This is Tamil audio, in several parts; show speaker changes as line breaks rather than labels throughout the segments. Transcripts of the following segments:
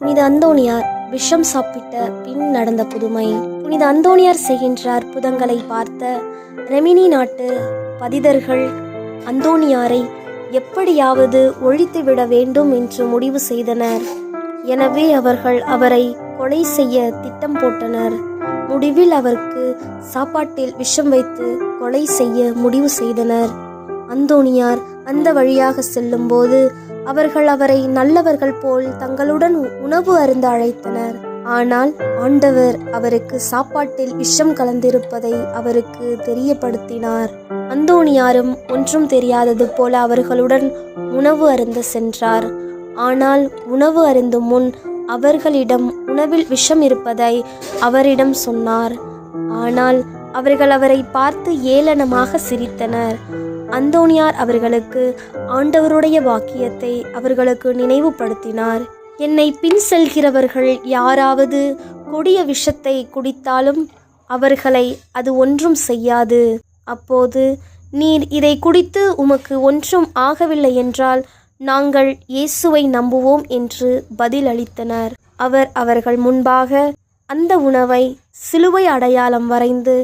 புனித அந்தோணியார் விஷம் சாப்பிட்ட பின் நடந்த புதுமை. புனித அந்தோணியார் செய்கின்ற அற்புதங்களை பார்த்த ரெமினி நாட்டு பதிதர்கள் அந்தோணியாரை எப்படியாவது ஒழித்துவிட வேண்டும் என்று முடிவு செய்தனர். எனவே அவர்கள் அவரை கொலை செய்ய திட்டம் போட்டனர். முடிவில் அவருக்கு சாப்பாட்டில் விஷம் வைத்து கொலை செய்ய முடிவு செய்தனர். அந்தோணியார் அந்த வழியாக செல்லும்போது அவர்கள் அவரை நல்லவர்கள் போல் தங்களுடன் உணவு அருந்த அழைத்தனர். ஆனால் ஆண்டவர் அவருக்கு சாப்பாட்டில் விஷம் கலந்திருப்பதை அவருக்கு தெரியப்படுத்தினார். அந்தோணியாரும் ஒன்றும் தெரியாதது போல அவர்களுடன் உணவு அருந்த சென்றார். ஆனால் உணவு அருந்தும் முன் அவர்களிடம் உணவில் விஷம் இருப்பதை அவரிடம் சொன்னார். ஆனால் அவர்கள் அவரை பார்த்து ஏளனமாக சிரித்தனர். அந்தோணியார் அவர்களுக்கு ஆண்டவருடைய வாக்கியத்தை அவர்களுக்கு நினைவுபடுத்தினார். என்னை பின் செல்கிறவர்கள் யாராவது கொடிய விஷத்தை குடித்தாலும் அவர்களை அது ஒன்றும் செய்யாது. அப்போது நீர் இதை குடித்து உமக்கு ஒன்றும் ஆகவில்லை என்றால் நாங்கள் இயேசுவை நம்புவோம் என்று பதில் அளித்தனர். அவர் அவர்கள் முன்பாக அந்த உணவை சிலுவை அடையாளம் வரைந்து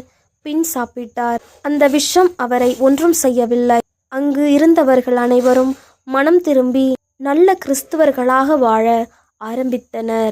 பின் சாப்பிட்டார். அந்த விஷம் அவரை ஒன்றும் செய்யவில்லை. அங்கு இருந்தவர்கள் அனைவரும் மனம் திரும்பி நல்ல கிறிஸ்துவர்களாக வாழ ஆரம்பித்தனர்.